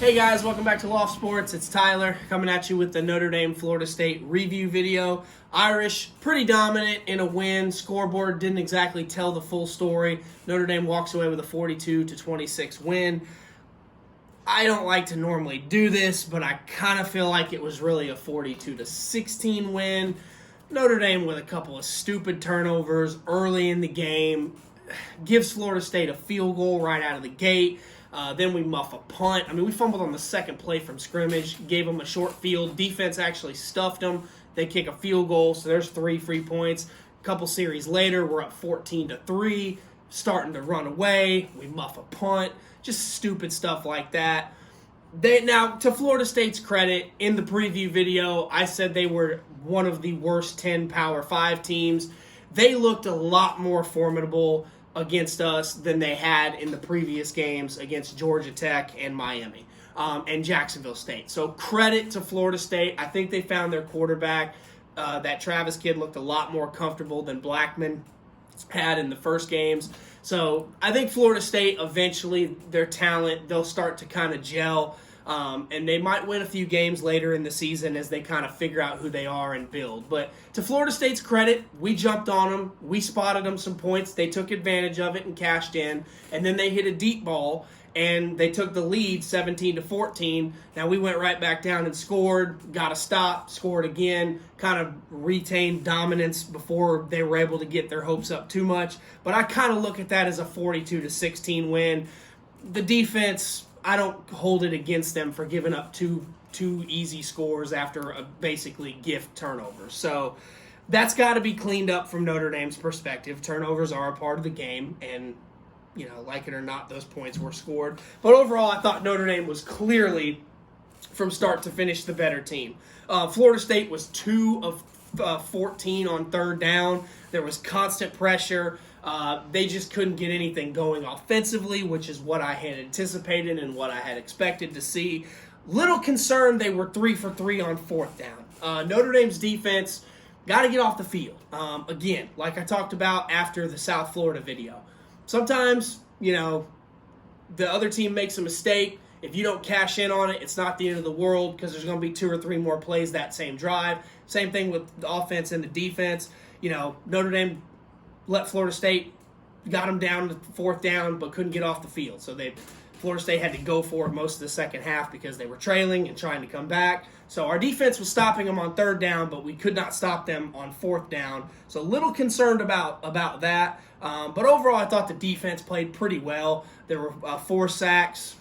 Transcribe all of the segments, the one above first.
Hey guys, welcome back to Loft Sports. It's Tyler coming at you with the Notre Dame Florida State review video. Irish, pretty dominant in a win. Scoreboard didn't exactly tell the full story. Notre Dame walks away with a 42-26 win. I don't like to normally do this, but I kind of feel like it was really a 42-16 win. Notre Dame with a couple of stupid turnovers early in the game gives Florida State a field goal right out of the gate. Then we muff a punt. I mean, we fumbled on the second play from scrimmage, gave them a short field. Defense actually stuffed them. They kick a field goal, so there's 3 free points. A couple series later, we're up 14-3, starting to run away. We muff a punt. Just stupid stuff like that. Now, to Florida State's credit, in the preview video, I said they were one of the worst 10 Power 5 teams. They looked a lot more formidable against us than they had in the previous games against Georgia Tech and Miami and Jacksonville State. So credit to Florida State. I think they found their quarterback. That Travis kid looked a lot more comfortable than Blackman had in the first games. So I think Florida State eventually, their talent, they'll start to kind of gel. And they might win a few games later in the season as they kind of figure out who they are and build. But to Florida State's credit, we jumped on them. We spotted them some points. They took advantage of it and cashed in. And then they hit a deep ball, and they took the lead 17-14. Now we went right back down and scored, got a stop, scored again, kind of retained dominance before they were able to get their hopes up too much. But I kind of look at that as a 42-16 win. The defense, I don't hold it against them for giving up two easy scores after a basically gift turnovers. So that's got to be cleaned up from Notre Dame's perspective. Turnovers are a part of the game, and like it or not, those points were scored. But overall, I thought Notre Dame was clearly, from start to finish, the better team. Florida State was 2 of 14 on third down. There was constant pressure. They just couldn't get anything going offensively, which is what I had anticipated and what I had expected to see. Little concerned they were 3 for 3 on fourth down. Notre Dame's defense got to get off the field. Again, like I talked about after the South Florida video. Sometimes, the other team makes a mistake. If you don't cash in on it, it's not the end of the world because there's going to be 2 or 3 more plays that same drive. Same thing with the offense and the defense. Notre Dame let Florida State, got them down to fourth down, but couldn't get off the field. So Florida State had to go for it most of the second half because they were trailing and trying to come back. So our defense was stopping them on third down, but we could not stop them on fourth down. So a little concerned about that. But overall, I thought the defense played pretty well. There were 4 sacks,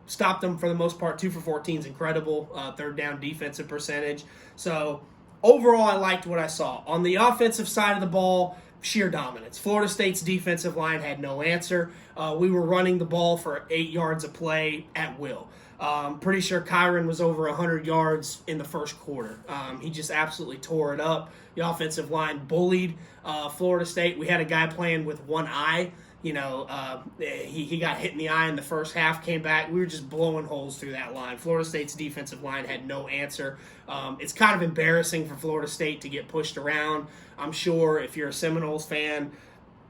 stopped them for the most part. 2 for 14 is incredible. Third down defensive percentage. So overall, I liked what I saw. On the offensive side of the ball, sheer dominance. Florida State's defensive line had no answer. We were running the ball for 8 yards a play at will. Pretty sure Kyron was over 100 yards in the first quarter. He just absolutely tore it up. The offensive line bullied Florida State. We had a guy playing with one eye. He got hit in the eye in the first half, came back. We were just blowing holes through that line. Florida State's defensive line had no answer. It's kind of embarrassing for Florida State to get pushed around. I'm sure if you're a Seminoles fan,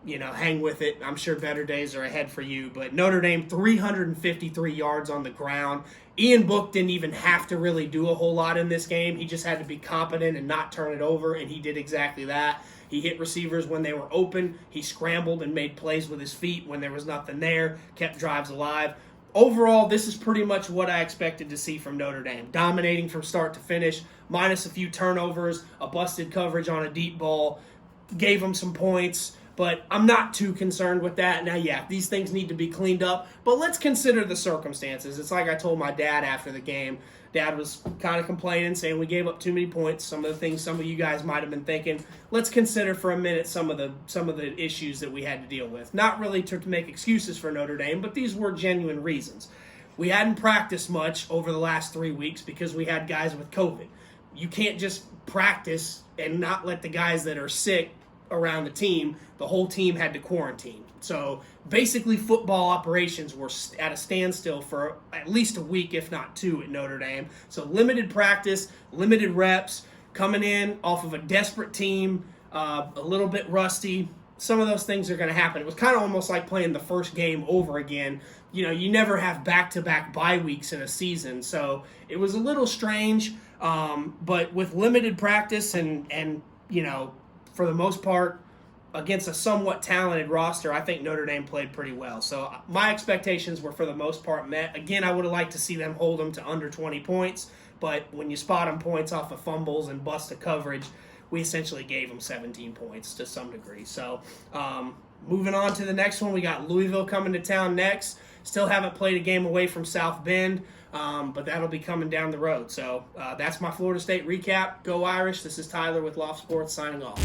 hang with it. I'm sure better days are ahead for you. But Notre Dame, 353 yards on the ground. Ian Book didn't even have to really do a whole lot in this game. He just had to be competent and not turn it over, and he did exactly that. He hit receivers when they were open. He scrambled and made plays with his feet when there was nothing there, kept drives alive. Overall, this is pretty much what I expected to see from Notre Dame. Dominating from start to finish, minus a few turnovers, a busted coverage on a deep ball, gave them some points. But I'm not too concerned with that. Now, yeah, these things need to be cleaned up, but let's consider the circumstances. It's like I told my dad after the game. Dad was kind of complaining, saying we gave up too many points. Some of the things some of you guys might have been thinking. Let's consider for a minute some of the issues that we had to deal with. Not really to make excuses for Notre Dame, but these were genuine reasons. We hadn't practiced much over the last 3 weeks because we had guys with COVID. You can't just practice and not let the guys that are sick around the team. The whole team had to quarantine. So basically football operations were at a standstill for at least a week, if not 2 at Notre Dame. So limited practice, limited reps, coming in off of a desperate team, a little bit rusty. some of those things are going to happen. It was kind of almost like playing the first game over again. You never have back-to-back bye weeks in a season, so it was a little strange. But with limited practice and for the most part, against a somewhat talented roster, I think Notre Dame played pretty well. So my expectations were for the most part met. Again, I would have liked to see them hold them to under 20 points, but when you spot them points off of fumbles and busted coverage, we essentially gave them 17 points to some degree. So moving on to the next one, we got Louisville coming to town next. Still haven't played a game away from South Bend, but that'll be coming down the road. So that's my Florida State recap. Go Irish. This is Tyler with Loft Sports signing off.